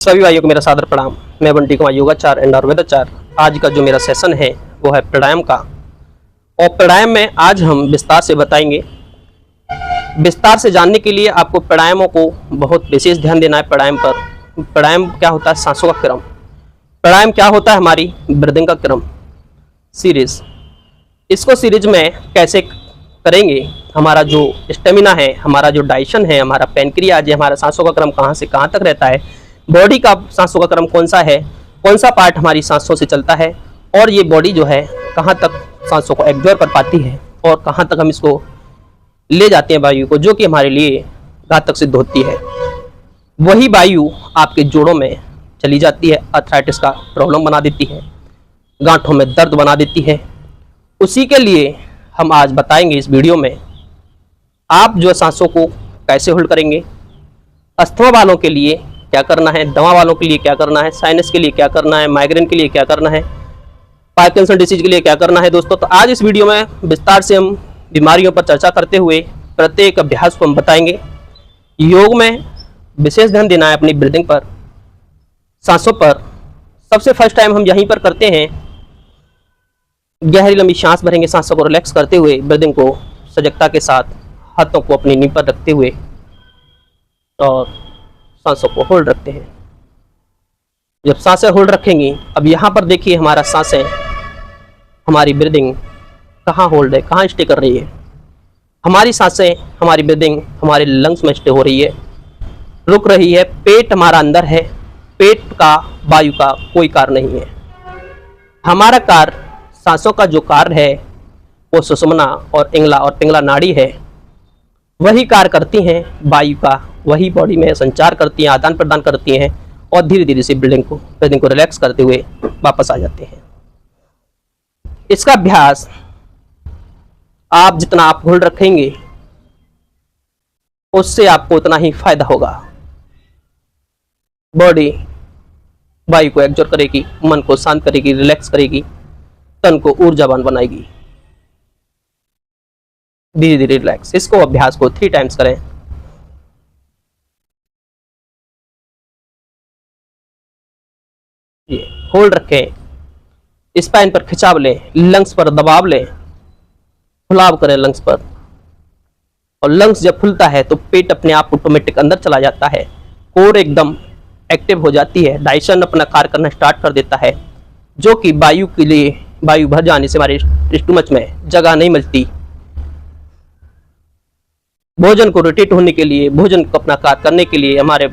सभी भाइयों को मेरा सादर प्रणाम। मैं बंटी कुमार योगाचार एंड आयुर्वेदाचार। आज का जो मेरा सेशन है वो है प्राणायाम का। और प्राणायाम में आज हम विस्तार से बताएंगे। विस्तार से जानने के लिए आपको प्राणायामों को बहुत विशेष ध्यान देना है। प्राणायाम पर प्राणायाम क्या होता है, सांसों का क्रम। प्राणायाम क्या होता है, हमारी ब्रीदिंग का क्रम सीरीज। इसको सीरीज में कैसे करेंगे, हमारा जो स्टेमिना है, हमारा जो डाइजेशन है, हमारा पैनक्रियाज है, हमारा सांसों का क्रम कहाँ से कहाँ तक रहता है, बॉडी का सांसों का क्रम कौन सा है, कौन सा पार्ट हमारी सांसों से चलता है, और ये बॉडी जो है कहाँ तक सांसों को एब्जॉर्ब कर पाती है और कहाँ तक हम इसको ले जाते हैं वायु को, जो कि हमारे लिए घातक सिद्ध होती है। वही वायु आपके जोड़ों में चली जाती है, अर्थराइटिस का प्रॉब्लम बना देती है, गांठों में दर्द बना देती है। उसी के लिए हम आज बताएंगे इस वीडियो में आप जो सांसों को कैसे होल्ड करेंगे, अस्थमा वालों के लिए क्या करना है, दमा वालों के लिए क्या करना है, साइनस के लिए क्या करना है, माइग्रेन के लिए क्या करना है, पार्किंसन डिसीज के लिए क्या करना है। दोस्तों, तो आज इस वीडियो में विस्तार से हम बीमारियों पर चर्चा करते हुए प्रत्येक अभ्यास को हम बताएंगे। योग में विशेष ध्यान देना है अपनी ब्रीदिंग पर, सांसों पर। सबसे फर्स्ट टाइम हम यहीं पर करते हैं, गहरी लंबी सांस भरेंगे, सांसों को रिलैक्स करते हुए, ब्रीदिंग को सजगता के साथ हाथों को अपनी नींव पर रखते हुए और सांसों को होल्ड रखते हैं। जब सांसें होल्ड रखेंगी, अब यहाँ पर देखिए हमारा सांसें, हमारी ब्रीदिंग कहाँ होल्ड है, कहाँ स्टे कर रही है। हमारी सांसें, हमारी ब्रीदिंग हमारे लंग्स में स्टे हो रही है, रुक रही है। पेट हमारा अंदर है, पेट का वायु का कोई कार्य नहीं है। हमारा कार्य, सांसों का जो कार्य है वो सुषुम्ना और इंगला और पिंगला नाड़ी है, वही कार्य करती हैं वायु का, वही बॉडी में संचार करती हैं, आदान प्रदान करती हैं और धीरे धीरे से ब्रीदिंग को रिलैक्स करते हुए वापस आ जाते हैं। इसका अभ्यास आप जितना आप होल्ड रखेंगे उससे आपको उतना ही फायदा होगा। बॉडी वायु को एब्जॉर्ब करेगी, मन को शांत करेगी, रिलैक्स करेगी, तन को ऊर्जावान बनाएगी। धीरे धीरे रिलैक्स। इसको अभ्यास को 3 टाइम्स करें। ये होल्ड रखें, स्पाइन पर खिंचाव लें, लंग्स पर दबाव लें, फुलाव करें लंग्स पर। और लंग्स जब फुलता है तो पेट अपने आप ऑटोमेटिक अंदर चला जाता है, कोर एकदम एक्टिव हो जाती है, डाइजेशन अपना कार्य करना स्टार्ट कर देता है, जो कि वायु के लिए, वायु भर जाने से हमारे स्टमच में जगह नहीं मिलती। भोजन को रोटेट होने के लिए, भोजन को अपना कार्य करने के लिए हमारे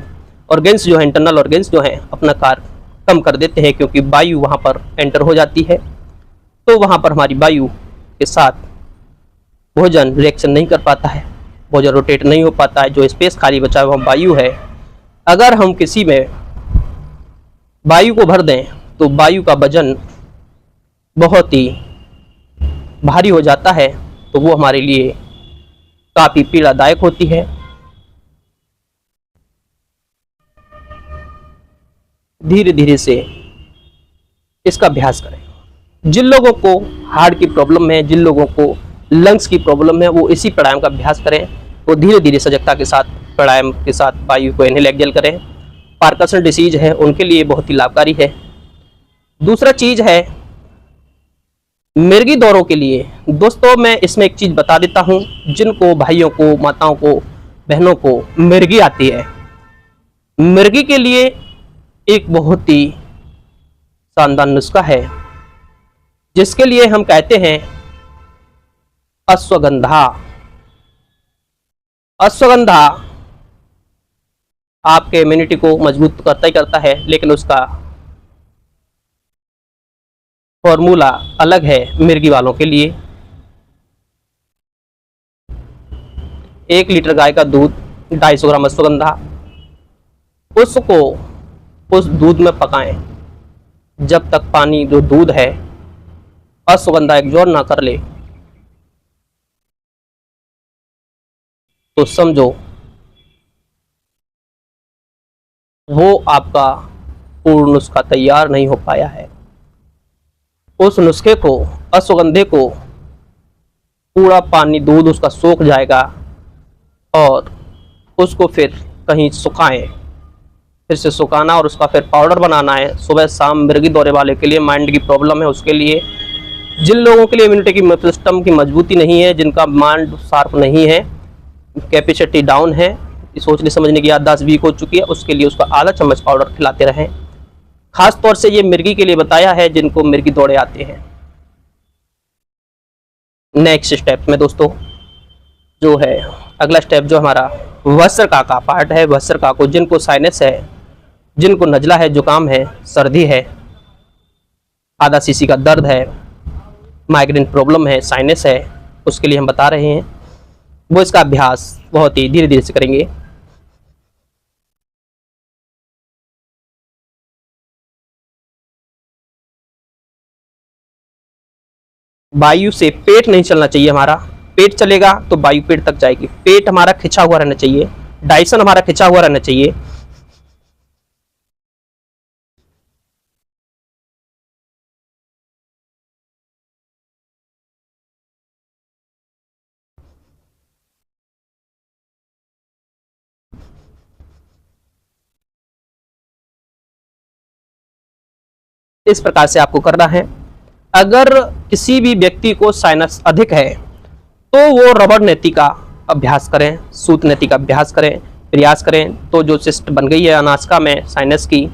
ऑर्गेन्स जो है, इंटरनल ऑर्गेन्स जो हैं, अपना कार्य कम कर देते हैं, क्योंकि वायु वहाँ पर एंटर हो जाती है। तो वहाँ पर हमारी वायु के साथ भोजन रिएक्शन नहीं कर पाता है, भोजन रोटेट नहीं हो पाता है। जो स्पेस खाली बचा हुआ वायु है, अगर हम किसी में वायु को भर दें तो वायु का वजन बहुत ही भारी हो जाता है, तो वो हमारे लिए काफी पीड़ादायक होती है। धीरे धीरे से इसका अभ्यास करें। जिन लोगों को हार्ट की प्रॉब्लम है, जिन लोगों को लंग्स की प्रॉब्लम है, वो इसी प्राणायाम का अभ्यास करें। वो धीरे धीरे सजगता के साथ प्राणायाम के साथ वायु को इनहेल एक्सहेल करें। पार्किंसन डिसीज है उनके लिए बहुत ही लाभकारी है। दूसरा चीज है मिर्गी दौरों के लिए। दोस्तों, मैं इसमें एक चीज बता देता हूं, जिनको भाइयों को, माताओं को, बहनों को मिर्गी आती है, मिर्गी के लिए एक बहुत ही शानदार नुस्खा है, जिसके लिए हम कहते हैं अश्वगंधा। अश्वगंधा आपके इम्यूनिटी को मजबूत करता ही करता है, लेकिन उसका फॉर्मूला अलग है मिर्गी वालों के लिए। 1 लीटर गाय का दूध, 250 ग्राम अश्वगंधा, उसको उस दूध में पकाएं जब तक पानी, जो दूध है, अश्वगंधा एब्जॉर्ब ना कर ले, तो समझो वो आपका पूर्ण नुस्खा तैयार नहीं हो पाया है। उस नुस्खे को, अश्वगंधे को पूरा पानी, दूध उसका सोख जाएगा और उसको फिर कहीं सुखाएं, फिर से सुखाना और उसका फिर पाउडर बनाना है सुबह शाम। मिर्गी दौरे वाले के लिए, माइंड की प्रॉब्लम है उसके लिए, जिन लोगों के लिए इम्यूनिटी की सिस्टम की मजबूती नहीं है, जिनका माइंड शार्प नहीं है, कैपेसिटी डाउन है, सोचने समझने की याददाश्त वीक हो चुकी है, उसके लिए उसका आधा चम्मच पाउडर खिलाते रहें। खास तौर से ये मिर्गी के लिए बताया है जिनको मिर्गी दौड़े आते हैं। नेक्स्ट स्टेप में दोस्तों जो है, अगला स्टेप जो हमारा भस्त्रिका का पार्ट है, भस्त्रिका को जिनको साइनस है, जिनको नजला है, जुकाम है, सर्दी है, आधा सीसी का दर्द है, माइग्रेन प्रॉब्लम है, साइनस है, उसके लिए हम बता रहे हैं। वो इसका अभ्यास बहुत ही धीरे धीरे से करेंगे। वायु से पेट नहीं चलना चाहिए हमारा, पेट चलेगा तो वायु पेट तक जाएगी। पेट हमारा खिंचा हुआ रहना चाहिए, डायसन हमारा खिंचा हुआ रहना चाहिए। इस प्रकार से आपको करना है। अगर किसी भी व्यक्ति को साइनस अधिक है तो वो रबड़ नीति का अभ्यास करें, सूत नीति का अभ्यास करें, प्रयास करें, तो जो सिस्ट बन गई है अनासिका में साइनस की,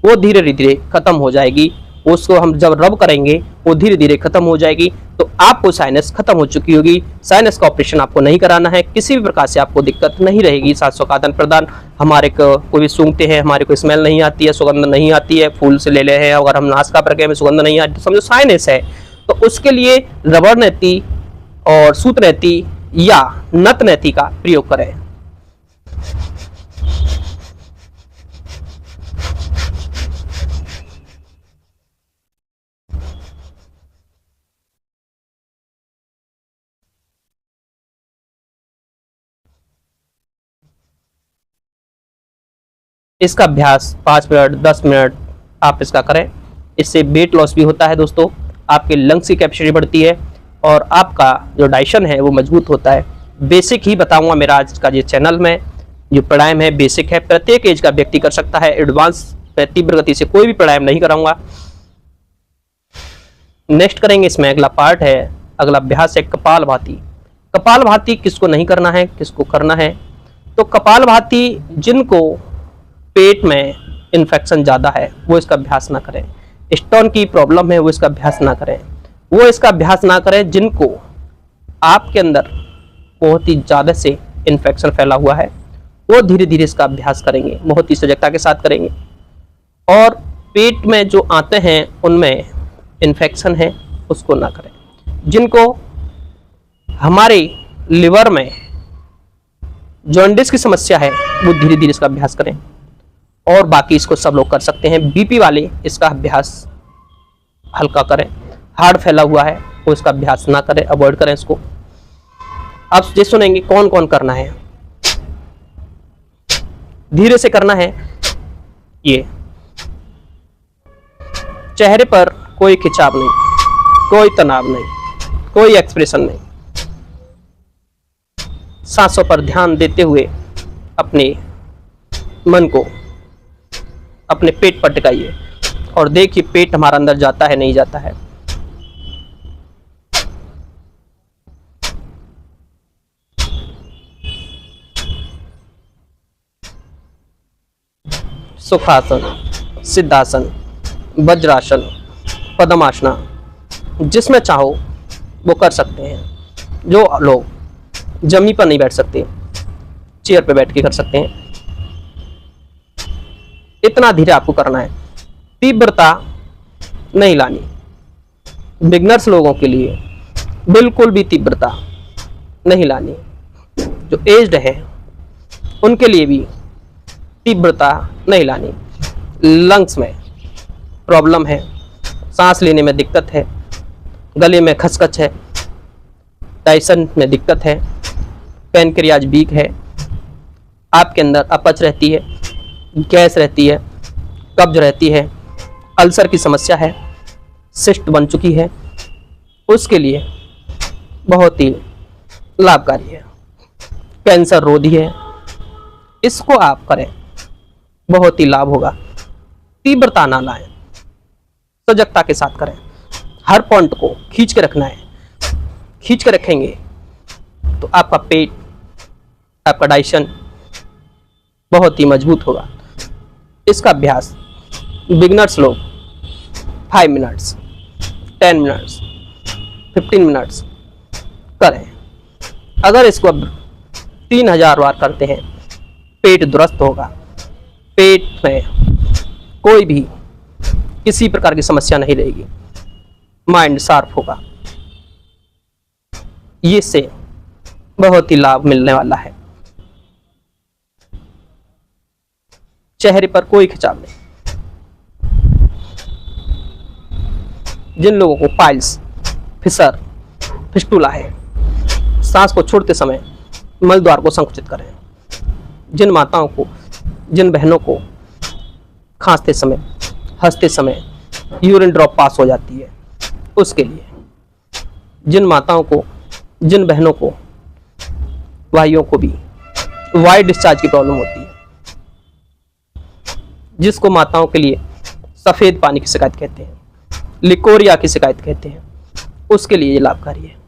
वो धीरे धीरे खत्म हो जाएगी। उसको हम जब रब करेंगे वो धीरे धीरे खत्म हो जाएगी, तो आपको साइनस खत्म हो चुकी होगी। साइनस का ऑपरेशन आपको नहीं कराना है, किसी भी प्रकार से आपको दिक्कत नहीं रहेगी। सांसों का आदान प्रदान, हमारे को कोई भी सूंघते हैं, हमारे को स्मेल नहीं आती है, सुगंध नहीं आती है, फूल से ले ले हैं, अगर हम नासिका पर गए में सुगंध नहीं आती, समझो साइनस है। तो उसके लिए रबड़ नीति और सूत नीति या नत नीति का प्रयोग करें। इसका अभ्यास 5 मिनट 10 मिनट आप इसका करें। इससे वेट लॉस भी होता है दोस्तों, आपके लंग्स की कैपेसिटी बढ़ती है और आपका जो डाइजेशन है वो मजबूत होता है। बेसिक ही बताऊंगा, मेरा आज का ये चैनल में जो प्राणायाम है बेसिक है, प्रत्येक एज का व्यक्ति कर सकता है। एडवांस तीव्र गति से कोई भी प्राणायाम नहीं कराऊंगा। नेक्स्ट करेंगे, इसमें अगला पार्ट है, अगला अभ्यास है कपालभाति। कपालभाति किसको नहीं करना है, किसको करना है? तो कपालभाति जिनको पेट में इन्फेक्शन ज़्यादा है वो इसका अभ्यास ना करें, स्टोन की प्रॉब्लम है वो इसका अभ्यास ना करें, वो इसका अभ्यास ना करें जिनको आपके अंदर बहुत ही ज़्यादा से इन्फेक्शन फैला हुआ है, वो धीरे धीरे इसका अभ्यास करेंगे, बहुत ही सजगता के साथ करेंगे। और पेट में जो आते हैं उनमें इन्फेक्शन है उसको ना करें। जिनको हमारे लिवर में जॉन्डिस की समस्या है वो धीरे धीरे इसका अभ्यास करें। और बाकी इसको सब लोग कर सकते हैं। बीपी वाले इसका अभ्यास हल्का करें, हार्ट फैला हुआ है वो इसका अभ्यास ना करें, अवॉइड करें इसको। अब ये सुनेंगे कौन कौन करना है, धीरे से करना है। ये चेहरे पर कोई खिंचाव नहीं, कोई तनाव नहीं, कोई एक्सप्रेशन नहीं, सांसों पर ध्यान देते हुए अपने मन को अपने पेट पर टिकाइए और देखिए पेट हमारा अंदर जाता है नहीं जाता है। सुखासन, सिद्धासन, वज्रासन, पद्मासना, जिसमें चाहो वो कर सकते हैं। जो लोग जमी पर नहीं बैठ सकते, चेयर पे बैठ के कर सकते हैं। इतना धीरे आपको करना है, तीव्रता नहीं लानी। बिगनर्स लोगों के लिए बिल्कुल भी तीव्रता नहीं लानी। जो एज्ड है उनके लिए भी तीव्रता नहीं लानी। लंग्स में प्रॉब्लम है, सांस लेने में दिक्कत है, गले में खचखच है, डाइजेशन में दिक्कत है, पैनक्रियाज वीक है, आपके अंदर अपच रहती है, गैस रहती है, कब्ज रहती है, अल्सर की समस्या है, सिस्ट बन चुकी है, उसके लिए बहुत ही लाभकारी है। कैंसर रोधी है, इसको आप करें। बहुत ही लाभ होगा। तीव्रता ना लाएं, सजगता के साथ करें। हर पॉइंट को खींच के रखना है। खींच के रखेंगे तो आपका पेट, आपका डाइजेशन बहुत ही मजबूत होगा। इसका अभ्यास बिगनर्स लोग 5 मिनट्स, 10 मिनट्स, 15 मिनट्स करें। अगर इसको अब 3000 बार करते हैं, पेट दुरुस्त होगा। पेट में कोई भी किसी प्रकार की समस्या नहीं रहेगी। माइंड शार्प होगा। इससे बहुत ही लाभ मिलने वाला है। चेहरे पर कोई खिंचाव नहीं। जिन लोगों को पाइल्स, फिशर, फिस्टुला है, सांस को छोड़ते समय मल द्वार को संकुचित करें। जिन माताओं को, जिन बहनों को खांसते समय, हंसते समय यूरिन ड्रॉप पास हो जाती है, उसके लिए। जिन माताओं को, जिन बहनों को, भाइयों को भी वाइट डिस्चार्ज की प्रॉब्लम होती है, जिसको माताओं के लिए सफेद पानी की शिकायत कहते हैं, लिकोरिया की शिकायत कहते हैं, उसके लिए ये लाभकारी है।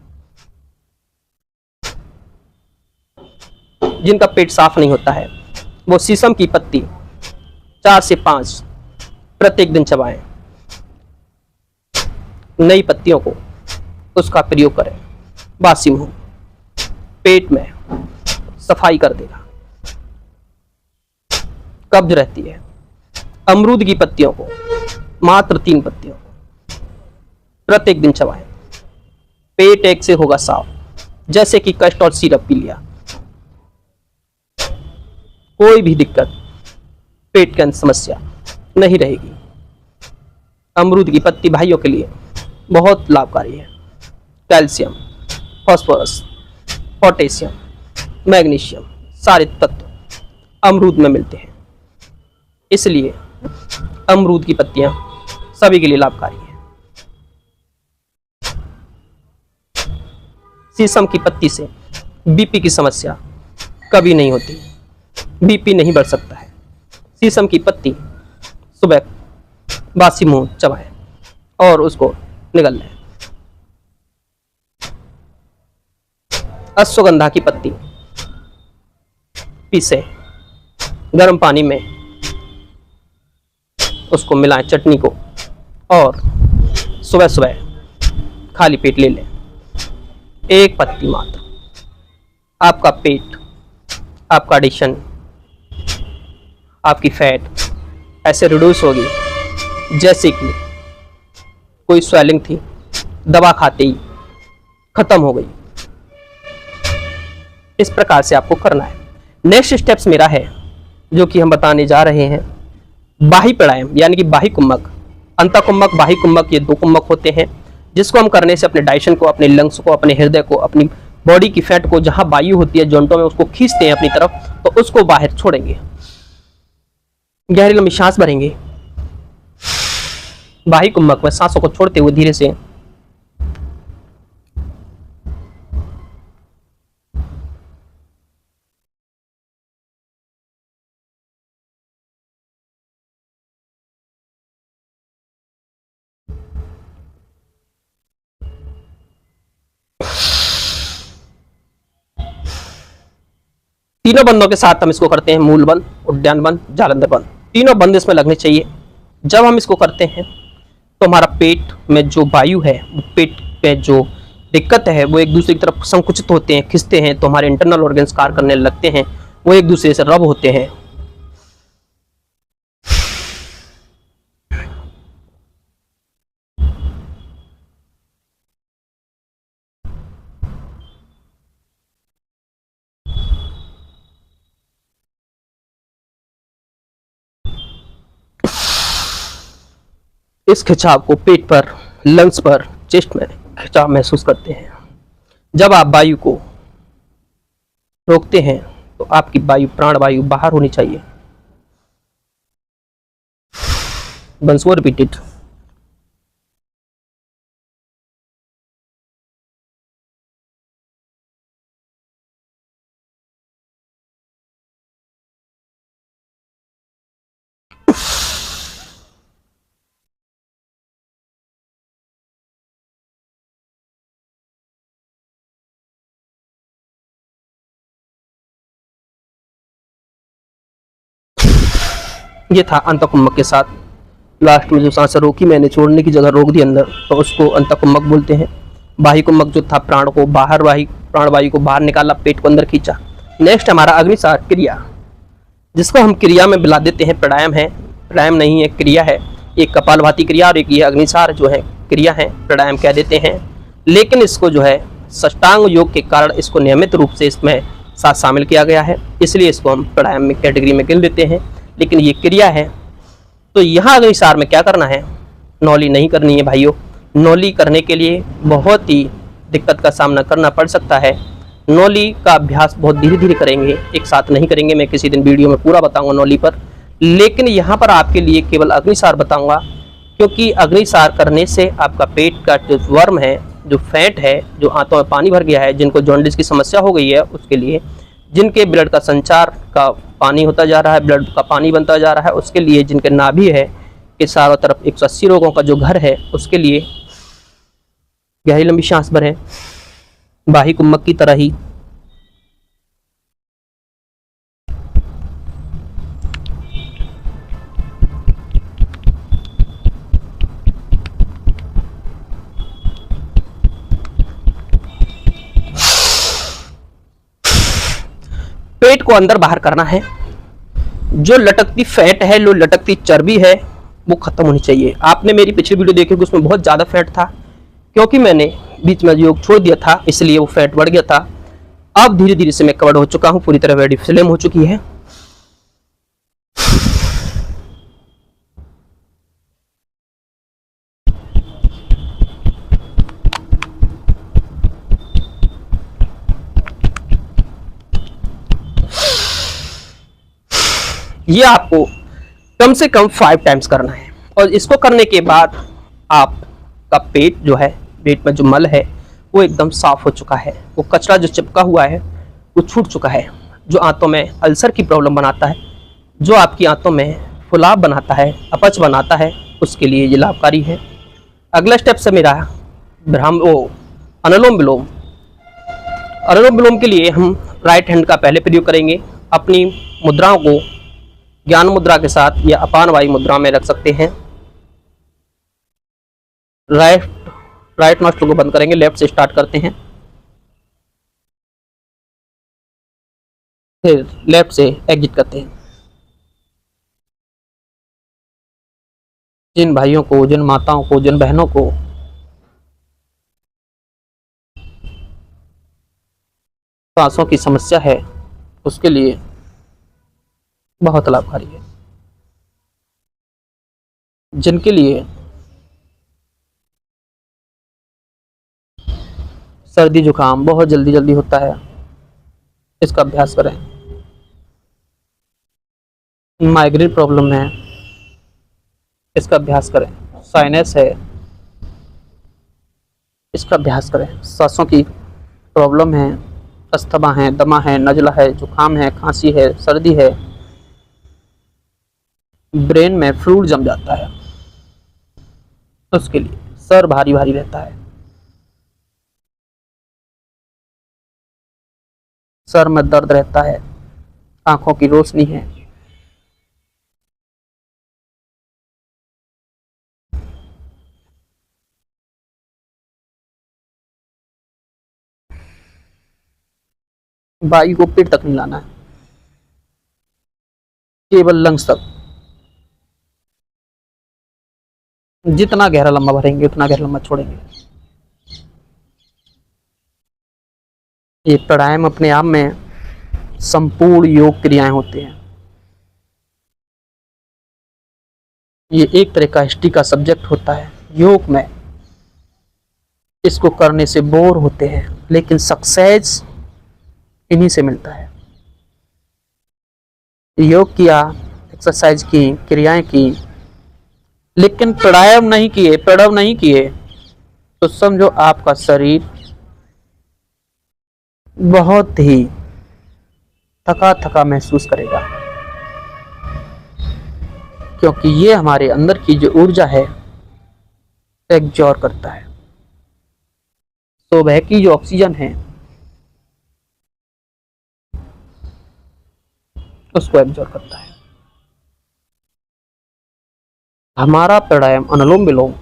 जिनका पेट साफ नहीं होता है, वो शीशम की पत्ती 4 से 5 प्रत्येक दिन चबाएं। नई पत्तियों को उसका प्रयोग करें। बासी मुंह पेट में सफाई कर देगा। कब्ज रहती है, अमरूद की पत्तियों को, मात्र 3 पत्तियों को प्रत्येक दिन चबाएं। पेट एक से होगा साफ, जैसे कि कस्टर्ड सिरप पी लिया। कोई भी दिक्कत, पेट की समस्या नहीं रहेगी। अमरूद की पत्ती भाइयों के लिए बहुत लाभकारी है। कैल्शियम, फास्फोरस, पोटेशियम, मैग्नीशियम सारे तत्व अमरूद में मिलते हैं। इसलिए अमरूद की पत्तियां सभी के लिए लाभकारी है। शीशम की पत्ती से बीपी की समस्या कभी नहीं होती। बीपी नहीं बढ़ सकता है। शीशम की पत्ती सुबह बासी मुंह चबाएं और उसको निगल लें। अश्वगंधा की पत्ती पीसे गर्म पानी में उसको मिलाएं चटनी को, और सुबह सुबह खाली पेट ले लें। 1 पत्ती मात्र। आपका पेट, आपका डाइजेशन, आपकी फैट ऐसे रिड्यूस होगी जैसे कि कोई स्वेलिंग थी, दवा खाते ही खत्म हो गई। इस प्रकार से आपको करना है। नेक्स्ट स्टेप्स मेरा है जो कि हम बताने जा रहे हैं, बाही प्राणायाम, यानी कि बाही कुंभक, अंत कुंभक, बाही कुंभक, ये 2 कुंभक होते हैं, जिसको हम करने से अपने डाइजेशन को, अपने लंग्स को, अपने हृदय को, अपनी बॉडी की फैट को, जहां वायु होती है जॉइंटों में, उसको खींचते हैं अपनी तरफ, तो उसको बाहर छोड़ेंगे। गहरी लंबी सांस भरेंगे। बाही कुंभक में सांसों को छोड़ते हुए धीरे से तीनों बंदों के साथ हम इसको करते हैं। मूल बंद, उद्यान बंद, जालंधर बंद, तीनों बंद इसमें लगने चाहिए। जब हम इसको करते हैं तो हमारा पेट में जो वायु है, वो पेट में जो दिक्कत है, वो एक दूसरे की तरफ संकुचित होते हैं, खिंचते हैं, तो हमारे इंटरनल ऑर्गन्स कार्य करने लगते हैं, वो एक दूसरे से रब होते हैं। इस खिंचाव को पेट पर, लंग्स पर, चेस्ट में खिंचाव महसूस करते हैं। जब आप वायु को रोकते हैं तो आपकी वायु, प्राण वायु बाहर होनी चाहिए। Once more repeated. ये था अंतकुंभक के साथ। लास्ट में जो सांस रोकी मैंने, छोड़ने की जगह रोक दी अंदर, तो उसको अंतकुंभक बोलते हैं। बाह्यकुंभक जो था, प्राण को बाहर, प्राणवायु को बाहर निकाला, पेट को अंदर खींचा। नेक्स्ट हमारा अग्निसार क्रिया, जिसको हम क्रिया में मिला देते हैं प्राणायाम है। प्राणायाम नहीं है, क्रिया है। एक कपालभाति क्रिया और एक ये अग्निसार जो है क्रिया है, प्राणायाम कह देते हैं। लेकिन इसको जो है साष्टांग योग के कारण इसको नियमित रूप से इसमें साथ शामिल किया गया है, इसलिए इसको हम प्राणायाम में कैटेगरी में गिन लेते हैं। लेकिन ये क्रिया है। तो यहाँ अग्निसार में क्या करना है, नौली नहीं करनी है भाइयों। नौली करने के लिए बहुत ही दिक्कत का सामना करना पड़ सकता है। नौली का अभ्यास बहुत धीरे धीरे करेंगे, एक साथ नहीं करेंगे। मैं किसी दिन वीडियो में पूरा बताऊंगा नौली पर, लेकिन यहाँ पर आपके लिए केवल अग्निसार बताऊंगा, क्योंकि अग्निसार करने से आपका पेट का जो वर्म है, जो फैट है, जो आंतों में पानी भर गया है, जिनको जॉन्डिस की समस्या हो गई है, उसके लिए, जिनके ब्लड का संचार का पानी होता जा रहा है, ब्लड का पानी बनता जा रहा है, उसके लिए, जिनके नाभि है के चारों तरफ 180 रोगों का जो घर है, उसके लिए गहरी लंबी सांस भरें बाह्यकुंभक की तरह ही। पेट को अंदर बाहर करना है। जो लटकती फैट है, जो लटकती चर्बी है, वो खत्म होनी चाहिए। आपने मेरी पिछली वीडियो देखी, उसमें बहुत ज्यादा फैट था, क्योंकि मैंने बीच में योग छोड़ दिया था, इसलिए वो फैट बढ़ गया था। अब धीरे धीरे से मैं कवर्ड हो चुका हूं, पूरी तरह बॉडी स्लिम हो चुकी है। ये आपको कम से कम 5 टाइम्स करना है। और इसको करने के बाद आपका पेट जो है, पेट में जो मल है वो एकदम साफ हो चुका है। वो कचरा जो चिपका हुआ है वो छूट चुका है। जो आंतों में अल्सर की प्रॉब्लम बनाता है, जो आपकी आंतों में फुलाव बनाता है, अपच बनाता है, उसके लिए ये लाभकारी है। अगला स्टेप से मेरा अनुलोम विलोम। अनुलोम विलोम के लिए हम राइट हैंड का पहले प्रयोग करेंगे। अपनी मुद्राओं को ज्ञान मुद्रा के साथ या अपान वायु मुद्रा में रख सकते हैं। राइट नॉस्ट्रिल को बंद करेंगे, लेफ्ट से स्टार्ट करते हैं, फिर लेफ्ट से एग्जिट करते हैं। जिन भाइयों को, जिन माताओं को, जिन बहनों को सांसों की समस्या है, उसके लिए बहुत लाभकारी है। जिनके लिए सर्दी जुकाम बहुत जल्दी जल्दी होता है, इसका अभ्यास करें। माइग्रेन प्रॉब्लम है, इसका अभ्यास करें। साइनस है, इसका अभ्यास करें। सांसों की प्रॉब्लम है, अस्थमा है, दमा है, नजला है, जुकाम है, खांसी है, सर्दी है, ब्रेन में फ्लूइड जम जाता है, उसके लिए सर भारी भारी रहता है, सर में दर्द रहता है, आंखों की रोशनी है, वायु को पेट तक नहीं लाना है, केवल लंग्स तक। जितना गहरा लंबा भरेंगे उतना गहरा लंबा छोड़ेंगे। ये प्राणायाम अपने आप में संपूर्ण योग क्रियाएं होती हैं। ये एक तरह का हिस्ट्री का सब्जेक्ट होता है योग में। इसको करने से बोर होते हैं, लेकिन सक्सेस इन्हीं से मिलता है। योग किया, एक्सरसाइज की, क्रियाएं की, लेकिन प्राणायाम नहीं किए तो समझो आपका शरीर बहुत ही थका थका महसूस करेगा, क्योंकि ये हमारे अंदर की जो ऊर्जा है एग्जॉर्ब करता है। सुबह की जो ऑक्सीजन है उसको एब्जॉर्ब करता है। हमारा प्राणायाम अनुलोम विलोम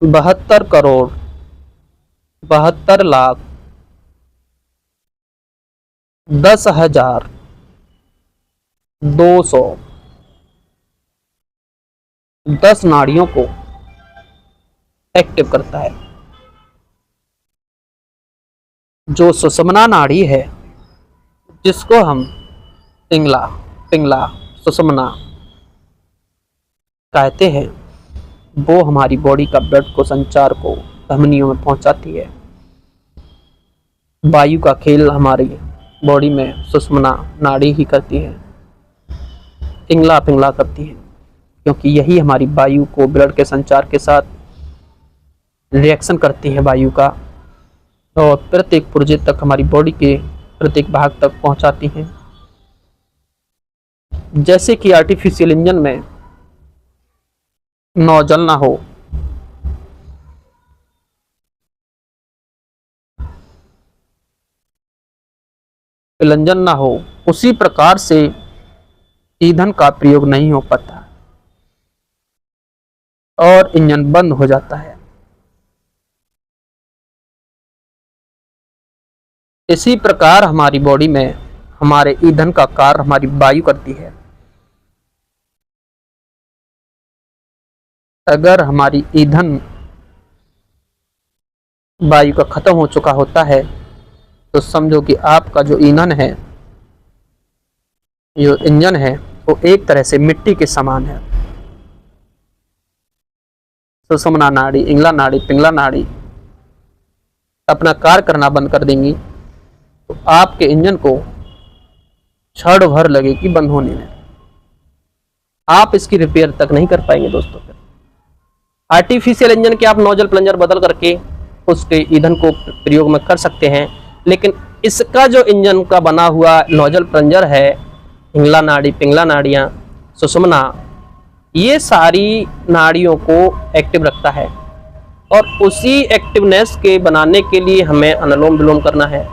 72,72,10,210 नाड़ियों को एक्टिव करता है। जो सुषुम्ना नाड़ी है, जिसको हम पिंगला पिंगला सुषुम्ना कहते हैं, वो हमारी बॉडी का ब्लड को संचार को धमनियों में पहुंचाती है। वायु का खेल हमारी बॉडी में सुषुम्ना नाड़ी ही करती है, पिंगला पिंगला करती है, क्योंकि यही हमारी वायु को ब्लड के संचार के साथ रिएक्शन करती है वायु का, और प्रत्येक पुर्जे तक हमारी बॉडी के प्रत्येक भाग तक पहुंचाती हैं। जैसे कि आर्टिफिशियल इंजन में नोजल ना हो, इंजन ना हो, उसी प्रकार से ईंधन का प्रयोग नहीं हो पाता और इंजन बंद हो जाता है। इसी प्रकार हमारी बॉडी में हमारे ईंधन का कार्य हमारी वायु करती है। अगर हमारी ईंधन वायु का खत्म हो चुका होता है, तो समझो कि आपका जो ईंधन है, जो इंजन है, वो एक तरह से मिट्टी के समान है। सुषुम्ना नाड़ी, इंगला नाड़ी, पिंगला नाड़ी अपना कार्य करना बंद कर देंगी, तो आपके इंजन को क्षण भर लगेगी बंद होने में। आप इसकी रिपेयर तक नहीं कर पाएंगे दोस्तों। फिर आर्टिफिशियल इंजन के आप नोजल प्लंजर बदल करके उसके ईंधन को प्रयोग में कर सकते हैं, लेकिन इसका जो इंजन का बना हुआ नोजल प्लंजर है, इंगला नाड़ी, पिंगला नाड़ियाँ, सुषुम्ना, ये सारी नाड़ियों को एक्टिव रखता है। और उसी एक्टिवनेस के बनाने के लिए हमें अनुलोम विलोम करना है,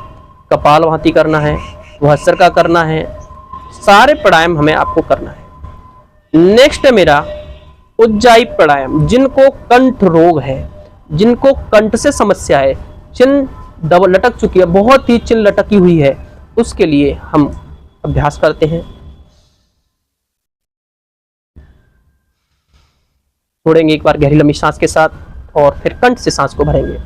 कपालभाति करना है, भस्त्रिका करना है, सारे प्राणायाम हमें आपको करना है। नेक्स्ट है मेरा उज्जाई प्राणायाम। जिनको कंठ रोग है, जिनको कंठ से समस्या है, चिन डबल लटक चुकी है, बहुत ही चिन लटकी हुई है, उसके लिए हम अभ्यास करते हैं। छोड़ेंगे एक बार गहरी लंबी सांस के साथ और फिर कंठ से सांस को भरेंगे।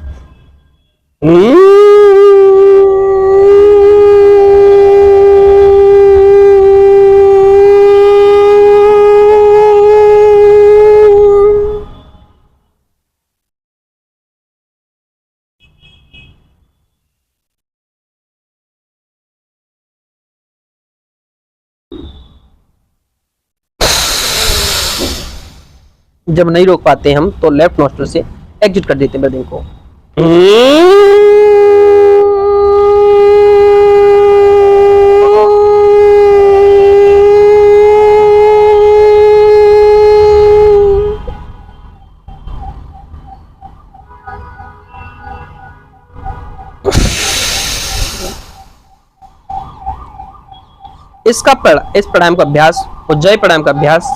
जब नहीं रोक पाते हम, तो लेफ्ट नोस्ट्रल से एग्जिट कर देते हैं ब्रीदिंग को। इस प्राणायाम का अभ्यास, उज्जाई प्राणायाम का अभ्यास,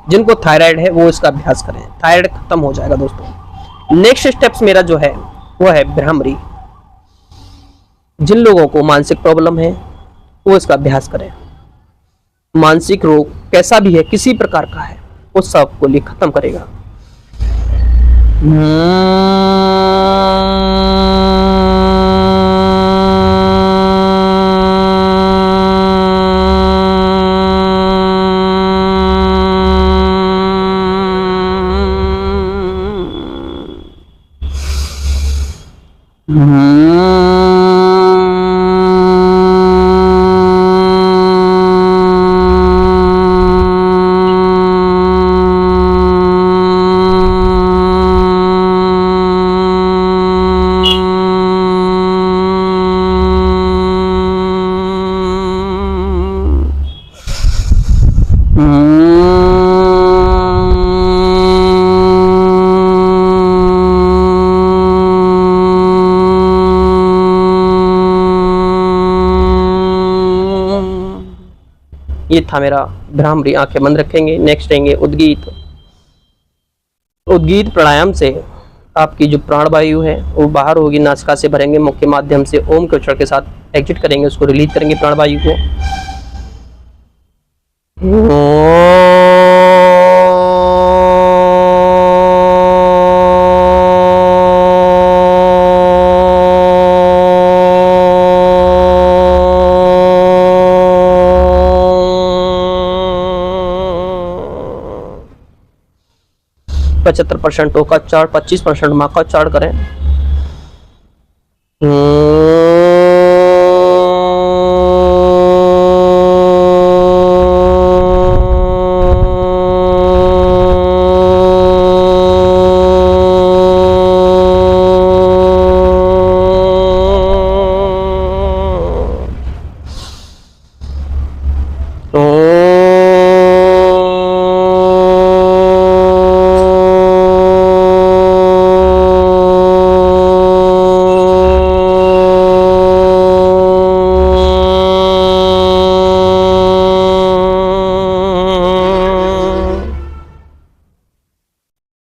जिनको थायराइड है वो इसका अभ्यास करें, थायराइड खत्म हो जाएगा दोस्तों। नेक्स्ट स्टेप्स मेरा जो है वो है भ्रामरी। जिन लोगों को मानसिक प्रॉब्लम है वो इसका अभ्यास करें। मानसिक रोग कैसा भी है, किसी प्रकार का है, उस सब को लिए खत्म करेगा। ये था मेरा भ्रामरी। आंखें बंद रखेंगे। नेक्स्ट रहेंगे उद्गीत। उद्गीत प्राणायाम से आपकी जो प्राणवायु है वो बाहर होगी, नासिका से भरेंगे, मुख के माध्यम से ओम के उच्चारण के साथ एग्जिट करेंगे, उसको रिलीज करेंगे प्राणवायु को। पचहत्तर % का उच्चारण, 25% माँ का उच्चारण करें।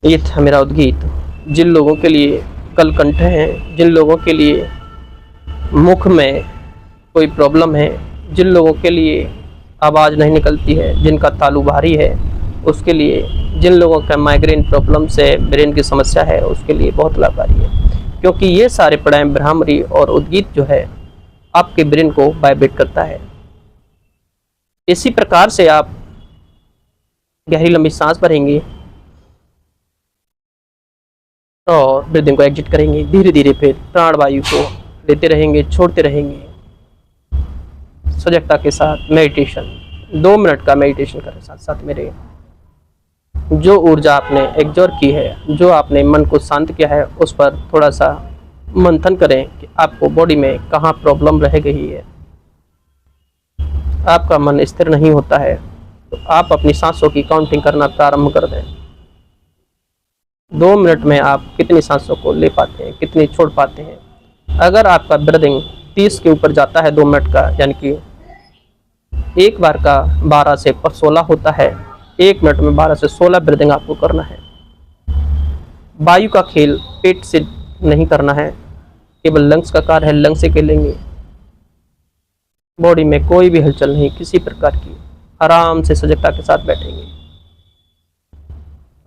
ये था मेरा उद्गीत। जिन लोगों के लिए कलकंठ है, जिन लोगों के लिए मुख में कोई प्रॉब्लम है, जिन लोगों के लिए आवाज़ नहीं निकलती है, जिनका तालू भारी है, उसके लिए, जिन लोगों का माइग्रेन प्रॉब्लम से ब्रेन की समस्या है, उसके लिए बहुत लाभकारी है। क्योंकि ये सारे प्राणायाम भ्रामरी और उद्गीत जो है आपके ब्रेन को वाइब्रेट करता है। इसी प्रकार से आप गहरी लंबी सांस भरेंगे और ब्रीदिंग को एग्जिट करेंगे। धीरे धीरे फिर प्राणवायु को लेते रहेंगे, छोड़ते रहेंगे। सजगता के साथ मेडिटेशन, 2 मिनट का मेडिटेशन करें। साथ साथ मेरे जो ऊर्जा आपने एग्जॉर्ब की है, जो आपने मन को शांत किया है, उस पर थोड़ा सा मंथन करें कि आपको बॉडी में कहाँ प्रॉब्लम रह गई है। आपका मन स्थिर नहीं होता है तो आप अपनी सांसों की काउंटिंग करना प्रारंभ कर दें। 2 मिनट में आप कितनी सांसों को ले पाते हैं, कितनी छोड़ पाते हैं। अगर आपका ब्रीदिंग 30 के ऊपर जाता है 2 मिनट का, यानी कि एक बार का 12 से 16 होता है, 1 मिनट में 12 से 16 ब्रीदिंग आपको करना है। वायु का खेल पेट से नहीं करना है, केवल लंग्स का कार्य है, लंग्स से खेलेंगे। बॉडी में कोई भी हलचल नहीं किसी प्रकार की, आराम से सजगता के साथ बैठेंगे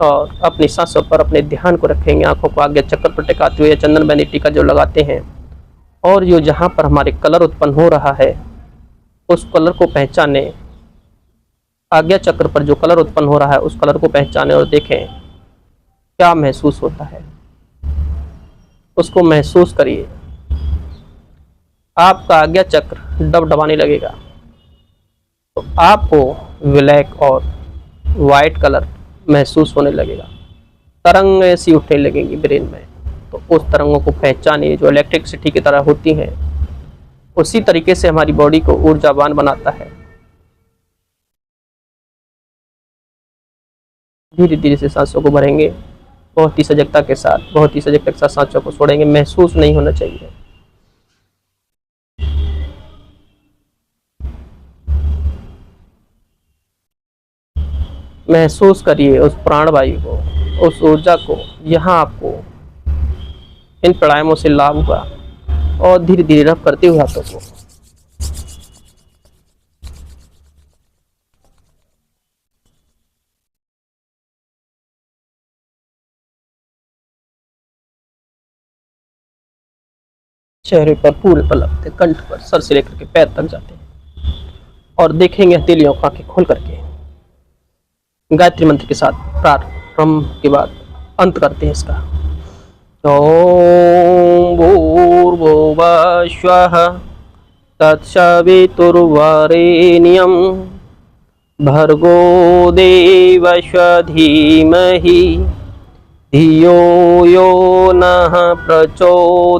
और अपनी सांसों पर अपने ध्यान को रखेंगे। आंखों को आज्ञा चक्र पर टिकाते हुए चंदन बनी टीका जो लगाते हैं, और जो जहाँ पर हमारे कलर उत्पन्न हो रहा है उस कलर को पहचाने। आज्ञा चक्र पर जो कलर उत्पन्न हो रहा है उस कलर को पहचाने और देखें क्या महसूस होता है, उसको महसूस करिए। आपका आज्ञा चक्र डबडबाने लगेगा तो आपको ब्लैक और वाइट कलर महसूस होने लगेगा। तरंग ऐसी उठने लगेंगी ब्रेन में, तो उस तरंगों को पहचानिए जो इलेक्ट्रिसिटी की तरह होती हैं। उसी तरीके से हमारी बॉडी को ऊर्जावान बनाता है। धीरे धीरे से सांसों को भरेंगे, बहुत ही सजगता के साथ, बहुत ही सजगता के साथ सांसों को छोड़ेंगे। महसूस नहीं होना चाहिए। महसूस करिए उस प्राणवायु को, उस ऊर्जा को। यहाँ आपको इन प्राणायामों से लाभ हुआ और धीरे धीरे रब करते हुए हाथों को चेहरे पर पूरे पलकते, कंठ पर, सर से लेकर के पैर तक जाते हैं और देखेंगे हथेलियों को आंखें खोल करके। गायत्री मंत्र के साथ प्रारंभ के बाद अंत करते हैं इसका। ओम भूर्भुवः स्वः तत्सवितुर्वरेण्यं भर्गो देवस्य धीमहि धियो यो नः प्रचोदयात्।